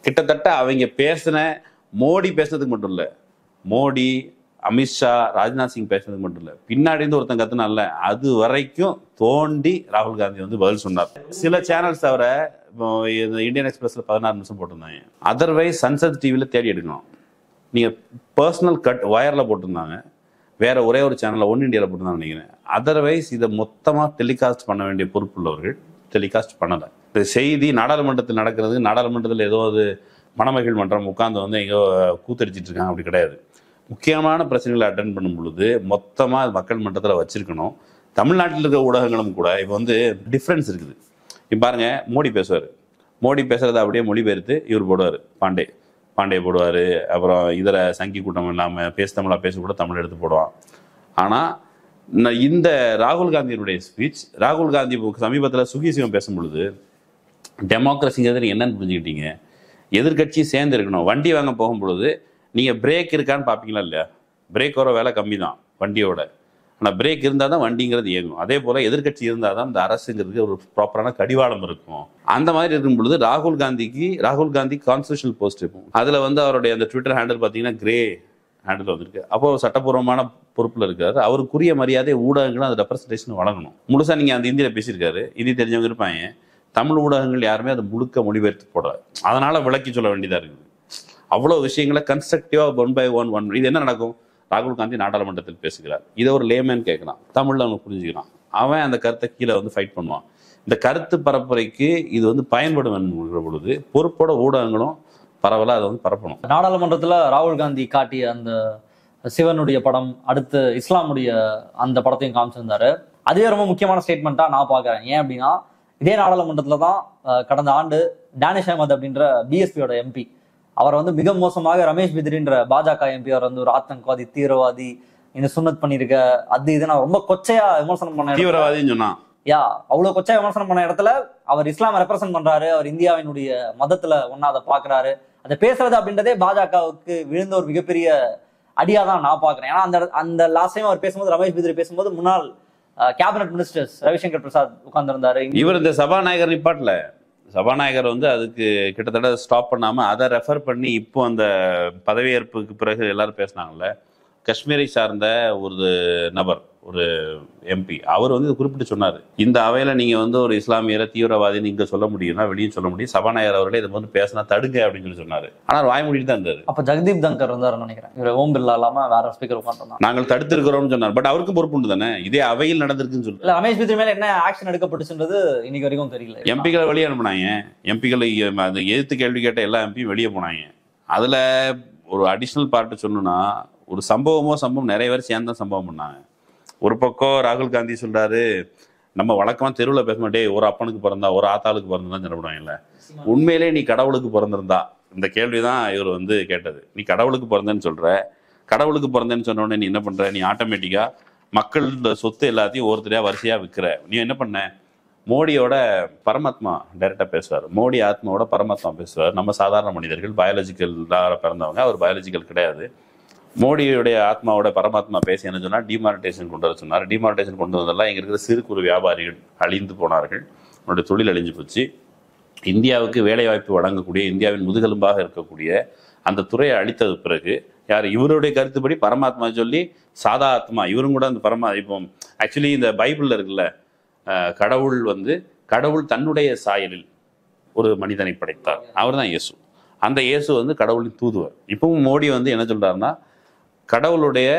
கிட்டத்தட்ட அவங்க மோடி பேசுனதுக்கு மட்டும் இல்லை, மோடி, அமித்ஷா, ராஜ்நாத் சிங் பேசுனதுக்கு மட்டும் இல்லை, பின்னாடி இருந்து ஒருத்தன் கத்துனால அது வரைக்கும் தோண்டி ராகுல் காந்தி பதில் சொன்னார். சில சேனல்ஸ் தவிர இந்தியன் எக்ஸ்பிரஸ்ல 16 நிமிஷம் போட்டிருந்தாங்க. அதர்வைஸ் சன்சத் டிவில தேடி எடுக்கணும். நீங்க பர்சனல் கட் வயர்ல போட்டிருந்தாங்க, வேற ஒரே ஒரு சேனல்ல ஒன் இண்டியாவில் போட்டிருந்தாங்க நினைக்கிறேன். அதர்வைஸ் இதை மொத்தமா டெலிகாஸ்ட் பண்ண வேண்டிய பொறுப்பு உள்ளவர்கள் டெலிகாஸ்ட் பண்ணலை. இந்த செய்தி நாடாளுமன்றத்தில் நடக்கிறது, நாடாளுமன்றத்தில் ஏதோ அது மணமகள் மன்றம் உட்கார்ந்து எங்கோ கூத்தடிச்சிட்டு இருக்காங்க, அப்படி கிடையாது. முக்கியமான பிரச்சனைகளை அட்டென்ட் பண்ணும் பொழுது மொத்தமா மக்கள் மன்றத்தில் வச்சிருக்கணும். தமிழ்நாட்டில் இருக்கிற ஊடகங்களும் கூட இப்போ டிஃப்ரென்ஸ் இருக்குது. இப்போ பாருங்க, மோடி பேசுவார், மோடி பேசுறதை அப்படியே மொழிபெயர்த்து இவர் போடுவார், பாண்டே போடுவார். அப்புறம் இதர சங்கி கூட்டம் இல்லாமல் தமிழா பேச கூட தமிழ் எடுத்து போடுவான். ஆனால் இந்த ராகுல் காந்தியினுடைய ஸ்பீச், ராகுல் காந்தி சமீபத்தில் சுகிசிவம் பேசும் பொழுது டெமோக்ரஸிங்கிறது என்னன்னு புரிஞ்சுக்கிட்டீங்க, எதிர்கட்சி சேர்ந்து இருக்கணும். வண்டி வாங்க போகும் பொழுது நீங்கள் பிரேக் இருக்கான்னு பார்ப்பீங்களா இல்லையா? பிரேக் வர வேலை கம்மி தான் வண்டியோட, ஆனால் பிரேக் இருந்தால் தான் வண்டிங்கிறது இயங்கும். அதே போல் எதிர்கட்சி இருந்தால் தான் இந்த அரசுங்கிறதுக்கு ஒரு ப்ராப்பரான கடிவாளம் இருக்கும். அந்த மாதிரி இருக்கும் பொழுது ராகுல் காந்தி கான்ஸ்டியூஷனல் போஸ்ட் இருக்கும். அதில் அவருடைய அந்த ட்விட்டர் ஹேண்டில் பார்த்தீங்கன்னா கிரே ஹேண்டில் வந்திருக்கு. அப்போ சட்டப்பூர்வமான பொறுப்பில் இருக்காரு. அவருக்குரிய மரியாதை ஊடகங்களும் அந்த ரெப்ரஸன்டேஷன் வழங்கணும். முழுசாக நீங்கள் அந்த இந்தியில் பேசியிருக்காரு, இந்தி தெரிஞ்சவங்க இருப்பாங்க. தமிழ் ஊடகங்கள் யாருமே அதை முழுக்க மொழிபெயர்த்து போடாது. அதனால விளக்கி சொல்ல வேண்டியதாக இருக்குது. அவ்வளோ விஷயங்களை கன்ஸ்ட்ரக்டிவாக ஒன் பை ஒன் இது என்ன நடக்கும்? ராகுல் காந்தி நாடாளுமன்றத்தில் பேசுகிறார், இதை ஒரு லேமேன் கேட்கலாம், தமிழ்ல அவனுக்கு புரிஞ்சுக்கிறான், அவன் அந்த கருத்தை கீழே ஃபைட் பண்ணுவான். இந்த கருத்து பரப்புரைக்கு இது பயன்படும் என்கிற பொழுது பொறுப்போட ஊடகங்களும் பரவலாக அதை பரப்பணும். நாடாளுமன்றத்தில் ராகுல் காந்தி காட்டிய அந்த சிவனுடைய படம், அடுத்து இஸ்லாமுடைய அந்த படத்தையும் காமிச்சிருந்தாரு. அதுவே ரொம்ப முக்கியமான ஸ்டேட்மெண்ட்டா நான் பார்க்குறேன். ஏன் அப்படின்னா, இதே நாடாளுமன்றத்தில் தான் கடந்த ஆண்டு டேனிஷ் அஹமத் அப்படின்ற பிஎஸ்பியோட எம்பி, அவர் மிக மோசமாக ரமேஷ் பித்ரின்ற பாஜக எம்பி அவர் ஒரு ஆத்தங்கவாதி, தீவிரவாதி, இந்த சுன்னத் பண்ணிருக்க அது இது நான் ரொம்ப கொச்சையா விமர்சனம் பண்ண, தீவிரவாதின்னு சொன்னா அவ்வளவு கொச்சையா விமர்சனம் பண்ண இடத்துல அவர் இஸ்லாமை ரெப்ரசென்ட் பண்றாரு, அவர் இந்தியாவினுடைய மதத்துல ஒன்னா அதை பாக்குறாரு, அதை பேசுறது அப்படின்றதே பாஜகவுக்கு விழுந்த ஒரு மிகப்பெரிய அடியா தான் நான் பாக்குறேன். ஏன்னா அந்த லாஸ்ட் டைம் அவர் பேசும்போது, ரமேஷ் பித்ரி பேசும்போது, முன்னாள் கேபினட் மினிஸ்டர்ஸ் ரவிசங்கர் பிரசாத் உட்கார்ந்துருந்தாரு. இவர் இந்த சபாநாயகர் நிப்பாட்டல, சபாநாயகர் அதுக்கு கிட்டத்தட்ட ஸ்டாப் பண்ணாம அதை ரெஃபர் பண்ணி இப்போ அந்த பதவியேற்புக்கு பிறகு எல்லாரும் பேசினாங்கல்ல, காஷ்மீரை சார்ந்த ஒரு நபர், ஒரு எம்பி, அவர் குறிப்பிட்டு சொன்னார், இந்த அவையில நீங்க ஒரு இஸ்லாமியரை தீவிரவாதின்னு இங்க சொல்ல முடியும்னா வெளியும் சொல்ல முடியும், சபாநாயகர் அவர்களே இதை பேசினா தடுங்க அப்படின்னு சொன்னாரு. ஆனால் வாய் மூடிட்டு தான் இருந்தாரு. அப்ப ஜெகதீப் தங்கர் வந்தாருன்னு நினைக்கிறேன், இவர் ஓம் பிர்லா இல்லாம வேற ஸ்பீக்கர் உட்கார்ந்து நாங்கள் தடுத்திருக்கிறோம்னு சொன்னார். பட் அவருக்கு பொறுப்பு உண்டு தானே, இதே அவையில் நடந்திருக்குன்னு சொல்லி. இல்ல, ரமேஷ் பித்ரி மேல என்ன ஆக்ஷன் எடுக்கப்பட்டுச்சுன்றது இன்னைக்கு வரைக்கும் தெரியல. எம்பிக்களை வெளியே அனுப்புனாங்க, எம்பிக்களை எதிர்த்து கேள்வி கேட்ட எல்லா எம்பியும் வெளியே போனாங்க. அதுல ஒரு அடிஷனல் பார்ட் சொல்லணும்னா, ஒரு சம்பவம் நிறைய பேர் சேர்ந்து தான் சம்பவம் பண்ணாங்க. ஒரு பக்கம் ராகுல் காந்தி சொல்றாரு, நம்ம வழக்கமா தெருவில் பேச மாட்டே, ஒரு அப்பனுக்கு பிறந்தா ஒரு ஆத்தாளுக்கு பிறந்தா சொல்லப்படுவாங்கல்ல, உண்மையிலே நீ கடவுளுக்கு பிறந்திருந்தா இந்த கேள்விதான் இவர் வந்து கேட்டது. நீ கடவுளுக்கு பிறந்தேன்னு சொல்ற, கடவுளுக்கு பிறந்தேன்னு சொன்ன உடனே நீ என்ன பண்ற? நீ ஆட்டோமேட்டிக்கா மக்கள் சொத்து எல்லாத்தையும் ஒருத்தரையா வரிசையா விற்கிற. நீ என்ன பண்ண? மோடியோட பரமாத்மா டைரக்டா பேசுவார், மோடி ஆத்மாவோட பரமாத்மா பேசுவார். நம்ம சாதாரண மனிதர்கள், பயாலஜிக்கல் பிறந்தவங்க, அவர் பயாலஜிக்கல் கிடையாது. மோடியுடைய ஆத்மாவோட பரமாத்மா பேசி என்ன சொன்னால் டிமானிட்டேஷன் கொண்டு வர சொன்னார். டிமானிட்டேஷன் கொண்டு வந்ததெல்லாம் இங்கே இருக்கிற சிறு குறு வியாபாரிகள் அழிந்து போனார்கள், அவனுடைய தொழில் அழிஞ்சு போச்சு. இந்தியாவுக்கு வேலைவாய்ப்பு வழங்கக்கூடிய, இந்தியாவின் முதுகெலும்பாக இருக்கக்கூடிய அந்த துறையை அழித்தது பிறகு யார்? இவருடைய கருத்துப்படி பரமாத்மா சொல்லி சாதா ஆத்மா, இவரும் கூட அந்த இப்போ ஆக்சுவலி இந்த பைபிளில் இருக்குல்ல, கடவுள் வந்து கடவுள் தன்னுடைய சாயலில் ஒரு மனிதனை படைத்தார், அவர் தான் இயேசு. அந்த இயேசு வந்து கடவுளின் தூதுவர். இப்பவும் மோடி வந்து என்ன சொல்றாருன்னா, கடவுளுடைய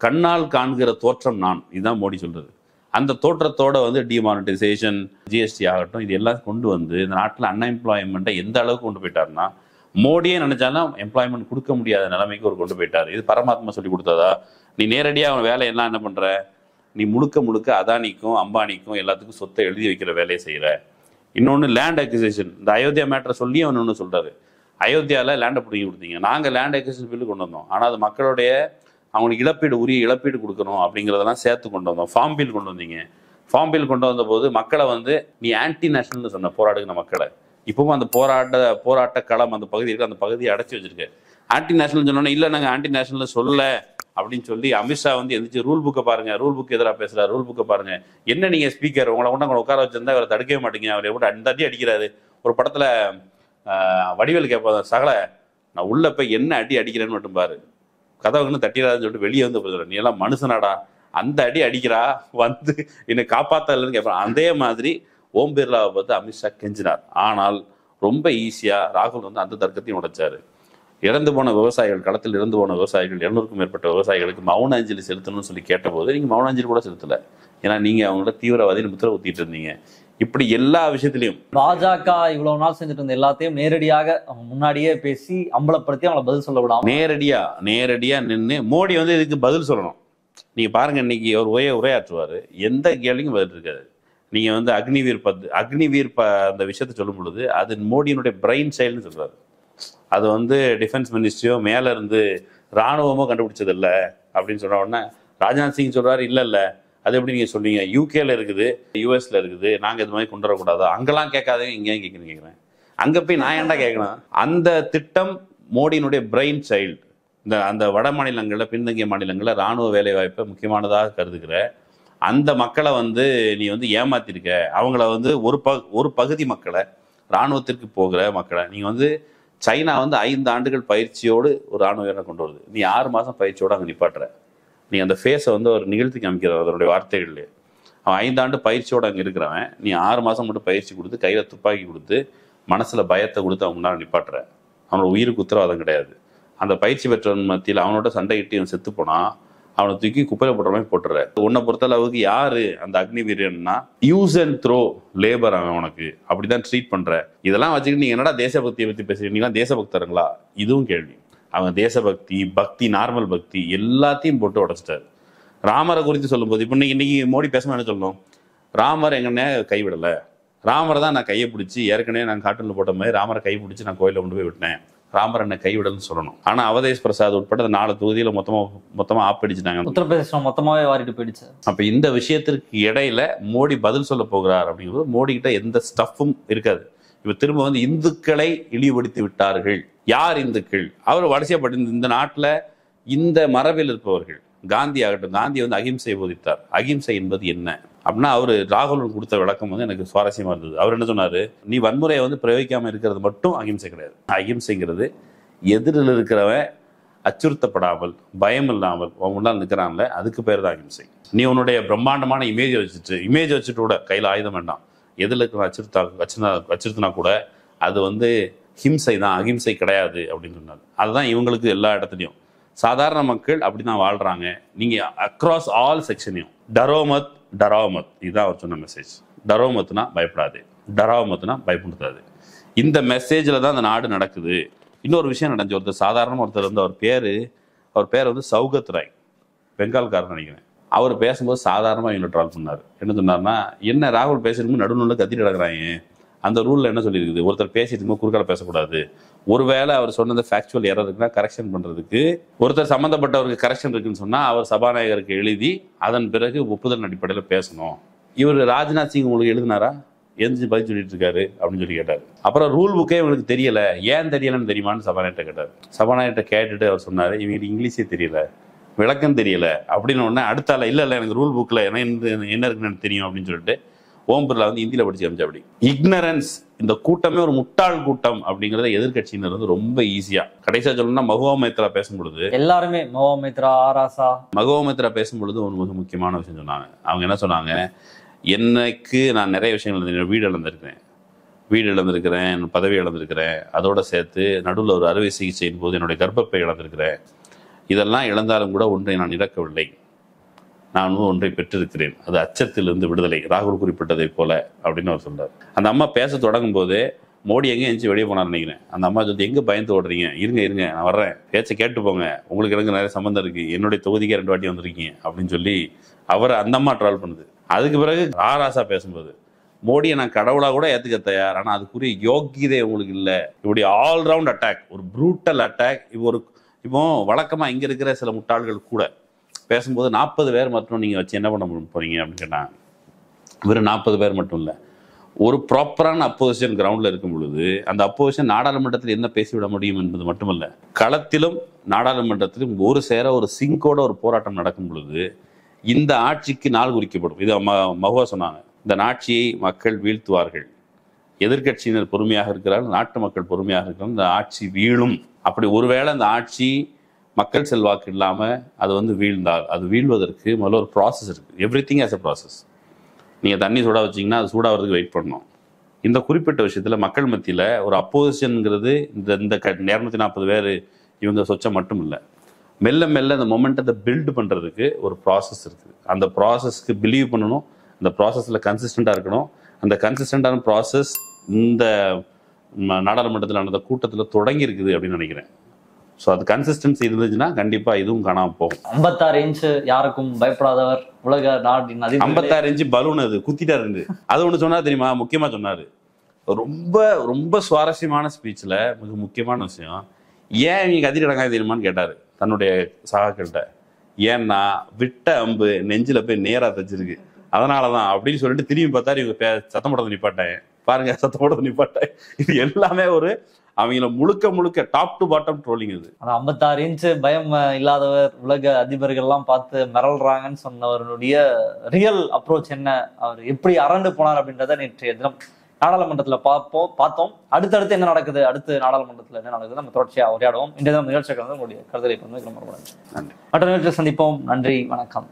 கண்ணால் காண்கிற தோற்றம் நான், இதுதான் மோடி சொல்றது. அந்த தோற்றத்தோட வந்து டிமானிட்டைசேஷன், ஜிஎஸ்டி ஆகட்டும், இது எல்லாம் கொண்டு வந்து இந்த நாட்டில் அன்எம்ப்ளாய்மெண்ட்டை எந்த அளவுக்கு கொண்டு போயிட்டாருன்னா, மோடியே நினைச்சாலும் எம்ப்ளாய்மெண்ட் கொடுக்க முடியாத நிலைமைக்கு ஒரு கொண்டு போயிட்டார். இது பரமாத்மா சொல்லி கொடுத்ததா? நீ நேரடியாக அவன் வேலையெல்லாம் என்ன பண்ற? நீ முழுக்க அதானிக்கும் அம்பானிக்கும் எல்லாத்துக்கும் சொத்தை எழுதி வைக்கிற வேலையை செய்யற. இன்னொன்று லேண்ட் அக்விசிஷன், இந்த அயோத்தியா மேட்டரை சொல்லி அவன் ஒன்று சொல்றாரு, அயோத்தியாவில் லேண்டை பிடிங்கி கொடுத்தீங்க, நாங்கள் லேண்ட் அக்விசிஷன் பில்லு கொண்டு வந்தோம், ஆனால் அது மக்களுடைய அவங்களுக்கு இழப்பீடு, உரிய இழப்பீடு கொடுக்கணும் அப்படிங்கிறதெல்லாம் சேர்த்து கொண்டு வந்தோம். ஃபார்ம் பில் கொண்டு வந்தீங்க. ஃபார்ம் பில் கொண்டு வந்த போது மக்களை வந்து நீ ஆன்டி நேஷனல்னு சொன்ன, போராடுகிற மக்களை. இப்பவும் அந்த போராட்ட களம் அந்த பகுதி இருக்கு, அந்த பகுதியை அடைச்சி வச்சிருக்கு. ஆன்டி நேஷனல் சொன்னோன்னே இல்லை நாங்கள் ஆன்டி நேஷனல் சொல்ல அப்படின்னு சொல்லி அமித்ஷா வந்து எந்திரிச்சு ரூல் புக்கை பாருங்க, ரூல் புக் எதிராக பேசுறாரு, ரூல் புக்கை பாருங்க. என்ன நீங்க ஸ்பீக்கர், உங்களை கொண்டு அங்கே உட்கார வச்சிருந்தா அவரை தடுக்கவே மாட்டீங்க, அவர் எப்படி அந்த அடி அடிக்கிறாரு. ஒரு படத்துல வடிவேல் கேட்பாங்க, சகல நான் உள்ள போய் என்ன அடி அடிக்கிறேன்னு மட்டும் பாரு, கதவுன்னு தட்டிடாதுன்னு சொல்லிட்டு வெளியே வந்து போயிடுற, நீ எல்லாம் மனுஷனாடா, அந்த அடி அடிக்கிறா வந்து என்னை காப்பாத்தலன்னு கேட்பான். அதே மாதிரி ஓம் பிர்லாவை பார்த்து அமித்ஷா கெஞ்சினார். ஆனால் ரொம்ப ஈஸியா ராகுல் வந்து அந்த தர்க்கத்தையும் உடைச்சாரு. இறந்து போன விவசாயிகள், களத்தில் இறந்து போன விவசாயிகள் 200க்கும் மேற்பட்ட விவசாயிகளுக்கு மௌன அஞ்சலி செலுத்தணும்னு சொல்லி கேட்டபோது நீங்க மௌன அஞ்சலி கூட செலுத்தல, ஏன்னா நீங்க அவங்களோட தீவிரவாதின்னு முத்திர ஊத்திட்டு இருந்தீங்க. இப்படி எல்லா விஷயத்திலையும் பாஜக இவ்வளவு நாள் செஞ்சுட்டு இருந்த எல்லாத்தையும் நேரடியாக அவங்க முன்னாடியே பேசி அம்பலப்படுத்தி அவங்களை பதில் சொல்ல விடாம நேரடியா நின்று மோடி வந்து இதுக்கு பதில் சொல்லணும். நீங்க பாருங்க, இன்னைக்கு ஒரு உரையாற்றுவாரு, எந்த கேள்விக்கும் பதில் இருக்காது. நீங்க வந்து அக்னிவீர் அந்த விஷயத்த சொல்லும் பொழுது அது மோடியினுடைய பிரெயின் சைல்டுன்னு சொல்றாரு. அது வந்து டிஃபென்ஸ் மினிஸ்ட்ரியோ மேல இருந்து ராணுவமோ கண்டுபிடிச்சது இல்லை அப்படின்னு சொன்ன உடனே ராஜ்நாத் சிங் சொல்றாரு, இல்ல அது எப்படி நீங்க சொல்றீங்க, யூகேல இருக்குது, யூஎஸ்ல இருக்குது, நாங்க இது மாதிரி கொண்டு வரக்கூடாதா? அங்கெல்லாம் கேட்காதே, இங்கேயும் கேட்கிறேன். அங்க போய் நான் ஏன்டா கேட்கணும்? அந்த திட்டம் மோடியினுடைய பிரெயின் சைல்டு. அந்த வட மாநிலங்களில், பின்தங்கிய மாநிலங்களில் ராணுவ வேலை வாய்ப்பை முக்கியமானதாக கருதுகிற அந்த மக்களை வந்து நீ வந்து ஏமாத்திருக்க. அவங்கள வந்து ஒரு பகுதி மக்களை, இராணுவத்திற்கு போகிற மக்களை நீங்க வந்து, சைனா வந்து 5 ஆண்டுகள் பயிற்சியோடு ஒரு ராணுவ வீரனை கொண்டு வருது, நீ 6 மாதம் பயிற்சியோடு அங்கே நிப்பாட்டுற. நீ அந்த ஃபேஸை வந்து ஒரு நிகழ்த்தி காமிக்கிற அதனுடைய வார்த்தைகள்லேயே. அவன் 5 ஆண்டு பயிற்சியோடு அங்கே இருக்கிறவன், நீ 6 மாதம் மட்டும் பயிற்சி கொடுத்து கையில் துப்பாக்கி கொடுத்து மனசில் பயத்தை கொடுத்து அவன் முன்னால் நிப்பாட்டுற. அவனோட உயிருக்கு உத்தரவாதம் கிடையாது. அந்த பயிற்சி பெற்றவன் மத்தியில் அவனோட சண்டையிட்டு அவன் செத்து போனா அவனை தூக்கி குப்பையில போடுற மாதிரி போட்டுற. உன்னை பொறுத்தளவுக்கு யாரு அந்த அக்னி வீரன்னா, யூஸ் அண்ட் த்ரோ லேபர். அவன் உனக்கு அப்படிதான் ட்ரீட் பண்ற. இதெல்லாம் வச்சுக்கிட்டு நீங்க என்னடா தேசபக்தியை பத்தி பேசுறீங்களா? தேசபக்தருங்களா? இதுவும் கேள்வி. அவங்க தேசபக்தி, நார்மல் பக்தி எல்லாத்தையும் போட்டு உடைச்சிட்டாரு. ராமரை குறித்து சொல்லும்போது இப்போ இன்னைக்கு மோடி பேசணும்னு சொல்லணும், ராமர் எங்கன்னே கைவிடலை, ராமரை தான் நான் கையை பிடிச்சி, ஏற்கனவே நான் கார்ட்டூனில் போட்ட மாதிரி ராமரை கை பிடிச்சி நான் கோயிலில் கொண்டு போய் விட்டேன், ராமர் என்ன கைவிடல்னு சொல்லணும். ஆனா அவதேஷ் பிரசாத் உட்பட 4 தொகுதியில மொத்தமா ஆப்படிச்சுட்டாங்க. உத்தரப்பிரதேசம் மொத்தமாவே வாரிட்டு போயிடுச்சு. அப்ப இந்த விஷயத்திற்கு இடையில மோடி பதில் சொல்ல போகிறார் அப்படிங்கும்போது மோடி கிட்ட எந்த ஸ்டஃப்பும் இருக்காது. இப்ப திரும்ப வந்து இந்துக்களை இழிவுபடுத்தி விட்டார்கள். யார் இந்துக்கள்? அவர் வரிசையப்பட்டு இந்த நாட்டுல இந்த மரபில் இருப்பவர்கள். காந்தி ஆகட்டும், காந்தி வந்து அகிம்சை போதித்தார். அகிம்சை என்பது என்ன அப்படின்னா, அவரு ராகுல் கொடுத்த விளக்கம் வந்து எனக்கு சுவாரஸ்யமா இருந்தது. அவர் என்ன சொன்னாரு, நீ வன்முறையை வந்து பிரயோகிக்காம இருக்கிறது மட்டும் அகிம்சை கிடையாது. அகிம்சைங்கிறது எதிரில் இருக்கிறவன் அச்சுறுத்தப்படாமல், பயம் இல்லாமல் முன்னால் நிற்கிறான்ல, அதுக்கு பேர் தான் அகிம்சை. நீ உன்னுடைய பிரம்மாண்டமான இமேஜ் வச்சுட்டு கூட கையில் ஆயுதம் வேண்டாம், எதில் இருக்கிற அச்சுறுத்தினா கூட அது வந்து ஹிம்சை தான், அகிம்சை கிடையாது அப்படின்னு சொன்னார். அதுதான் இவங்களுக்கு எல்லா இடத்துலையும் சாதாரண மக்கள் அப்படிதான் வாழ்றாங்க. நீங்க அக்ராஸ் ஆல் செக்ஷனையும் டரோமத் இதுதான் அவர் சொன்ன மெசேஜ். டரோமத்னா பயப்படாது, டராமத்னா பயப்படுத்தாது. இந்த மெசேஜில் தான் அந்த நாடு நடக்குது. இன்னொரு விஷயம் நடந்துச்சு. ஒருத்தர் வந்து அவர் பேர் வந்து சௌகத் ராய், பெங்கால்காரன் நினைக்கிறேன். அவர் பேசும்போது சாதாரணமாக இவங்களை ட்ரால் பண்ணார். என்ன சொன்னார்னா, என்ன ராகுல் பேசுறதுக்கு நடுநூலில் கத்திட்டு கிடக்குறாங்க, அந்த ரூல்ல என்ன சொல்லியிருக்குது, ஒருத்தர் பேசிட்டு இருக்கும்போது குறுக்கால பேசக்கூடாது. ஒருவேளை அவர் சொன்னது ஃபேக்சுவல் எரர் இருக்குன்னா கரெக்ஷன் பண்றதுக்கு ஒருத்தர் சம்மந்தப்பட்டவருக்கு கரெக்ஷன் இருக்குன்னு சொன்னா அவர் சபாநாயகருக்கு எழுதி அதன் பிறகு ஒப்புதல் அடிப்படையில் பேசணும். இவர் ராஜ்நாத் சிங் உங்களுக்கு எழுதினாரா, எந்திரிச்சு பதில் சொல்லிட்டு இருக்காரு அப்படின்னு சொல்லி கேட்டார். அப்புறம் ரூல் புக்கே இவங்களுக்கு தெரியல, ஏன் தெரியலன்னு தெரியுமான்னு சபாநாயகர்கிட்ட கேட்டார். சபாநாயகர்கிட்ட கேட்டுட்டு அவர் சொன்னாரு, இவங்களுக்கு இங்கிலீஷே தெரியல, விளக்கம் தெரியல அப்படின்னு. உடனே அடுத்தால இல்ல எனக்கு ரூல் புக்ல என்ன இருக்குன்னு எனக்கு தெரியும் அப்படின்னு சொல்லிட்டு ஓம் பிர்லா வந்து இந்தியில படிச்சு அமைச்சா. அப்படி இக்னரன்ஸ், இந்த கூட்டமே ஒரு முட்டாள் கூட்டம் அப்படிங்கறத எதிர்கட்சியினர் வந்து ரொம்ப ஈஸியா, கடைசியா சொல்லணும்னா மகுவா மைத்ரா பேசும்பொழுது எல்லாருமே மகுவா மைத்ரா, ஆராசா, மகுவா மைத்ரா பேசும்பொழுது ஒரு மிக முக்கியமான விஷயம் சொன்னாங்க. அவங்க என்ன சொன்னாங்க, என்னைக்கு நான் நிறைய விஷயங்கள் வீடு இழந்திருக்கிறேன், பதவி இழந்திருக்கிறேன், அதோட சேர்த்து நடுவில் ஒரு அறுவை சிகிச்சையின் போது என்னுடைய கர்ப்பப்பை இழந்திருக்கிறேன். இதெல்லாம் இழந்தாலும் கூட ஒன்றை நான் இழக்கவில்லை, நான் ஒன்றை பெற்றிருக்கிறேன், அது அச்சத்திலிருந்து விடுதலை, ராகுல் குறிப்பிட்டதை போல அப்படின்னு அவர் சொல்றாரு. அந்த அம்மா பேச தொடங்கும் போது மோடி எங்கே எந்திச்சு வெளியே போனார் நினைக்கிறேன். அந்த அம்மா சொல்லி எங்கே பயந்து ஓடுறீங்க, இருங்க நான் வர்றேன், பேச்சை கேட்டு போங்க, உங்களுக்கு எனக்கு நிறைய சம்மந்தம் இருக்கு, என்னுடைய தொகுதிக்கு 2 வாட்டி வந்திருக்கீங்க அப்படின்னு சொல்லி அவரை அந்த அம்மா ட்ராவல் பண்ணுது. அதுக்கு பிறகு ஆராசா பேசும்போது மோடியை நான் கடவுளா கூட ஏத்துக்க தயார், ஆனா அதுக்குரிய யோக்கியதை உங்களுக்கு இல்லை. இப்படி ஆல்ரவுண்ட் அட்டாக், ஒரு ப்ரூட்டல் அட்டாக். இப்போ வழக்கமா இங்க இருக்கிற சில முட்டாள்கள் கூட பேசும்போது 40 பேர் மட்டும் நீங்க வச்சு என்ன பண்ண போறீங்க அப்படின்னு கேட்டாங்க. வெறும் 40 பேர் மட்டும் இல்லை, ஒரு ப்ராப்பரான அப்போசிஷன் கிரவுண்ட்ல இருக்கும் பொழுது அந்த அப்போசிஷன் நாடாளுமன்றத்தில் என்ன பேசிவிட முடியும் என்பது மட்டுமல்ல, களத்திலும் நாடாளுமன்றத்திலும் ஒரு சேர ஒரு சிங்கோட ஒரு போராட்டம் நடக்கும் பொழுது இந்த ஆட்சிக்கு நாள் குறிக்கப்படும். இது மகுவா சொன்னாங்க, இந்த ஆட்சியை மக்கள் வீழ்த்துவார்கள், எதிர்கட்சியினர் பொறுமையாக இருக்கிறார்கள், நாட்டு மக்கள் பொறுமையாக இருக்கிறார்கள், இந்த ஆட்சி வீழும். அப்படி ஒருவேளை அந்த ஆட்சி மக்கள் செல்வாக்கு இல்லாம அது வந்து வீழ்ந்தால், அது வீழ்வதற்கு முதல்ல ஒரு ப்ராசஸ் இருக்கு. Every thing as a process. நீங்க தண்ணி சூடா வச்சீங்கன்னா அது சூடாகிறதுக்கு வெயிட் பண்ணணும். இந்த குறிப்பிட்ட விஷயத்துல மக்கள் மத்தியில ஒரு அப்போசிஷன்ங்கிறது இந்த 240 பேர் இவங்க சொச்சம் மட்டும் இல்லை, மெல்ல மெல்ல அந்த மொமெண்டத்தை பில்டு பண்றதுக்கு ஒரு ப்ராசஸ் இருக்குது. அந்த ப்ராசஸ்க்கு பிலீவ் பண்ணணும், அந்த ப்ராசஸ்ல கன்சிஸ்டண்டா இருக்கணும். அந்த கன்சிஸ்டண்டான ப்ராசஸ் இந்த நாடாளுமன்றத்தில் நடந்த கூட்டத்தில் தொடங்கி இருக்குது அப்படின்னு நினைக்கிறேன். ஸோ அது கன்சிஸ்டன்சி இருந்துச்சுன்னா கண்டிப்பா இதுவும் காணாம போகும். 56 இன்ச் யாருக்கும் பயப்படாதவர் உலக நாட்டின் 56 இன்ச்சு பலூன் அது குத்திட்டாரு இருந்து. அது ஒண்ணு சொன்னா தெரியுமா, முக்கியமா சொன்னாரு, ரொம்ப ரொம்ப சுவாரஸ்யமான ஸ்பீச்ல மிக முக்கியமான விஷயம், ஏன் நீங்க கத்திட்டாங்க தெரியுமான்னு கேட்டாரு தன்னுடைய சகாக்கள்கிட்ட. ஏன்னா விட்ட அம்பு நெஞ்சில போய் நேரா தச்சிருக்கு, அதனாலதான் அப்படின்னு சொல்லிட்டு திரும்பி பார்த்தாரு. இவங்க சத்தம் போடுறது நிப்பாட்டேன் பாருங்க, சத்தம் போடுறது நிப்பாட்டேன். இது எல்லாமே ஒரு அவங்கள முழுக்க டாப் டு பாட்டம் ட்ரோலிங். இது 56 இன்ச் பயம் இல்லாதவர் உலக அதிபர்கள் எல்லாம் பார்த்து மிரள்றாங்கன்னு சொன்னவருடைய ரியல் அப்ரோச் என்ன, அவர் எப்படி அரண்டு போனார் அப்படின்றத நேற்றைய தினம் நாடாளுமன்றத்துல பார்த்தோம். அடுத்தடுத்து என்ன நடக்குது, அடுத்து நாடாளுமன்றத்துல என்ன நடக்குது நம்ம தொடர்ச்சியா உரையாடுவோம். இன்றைய தினம் நிகழ்ச்சிகள் உங்களுடைய கருதலை மற்ற நிகழ்ச்சியை சந்திப்போம். நன்றி, வணக்கம்.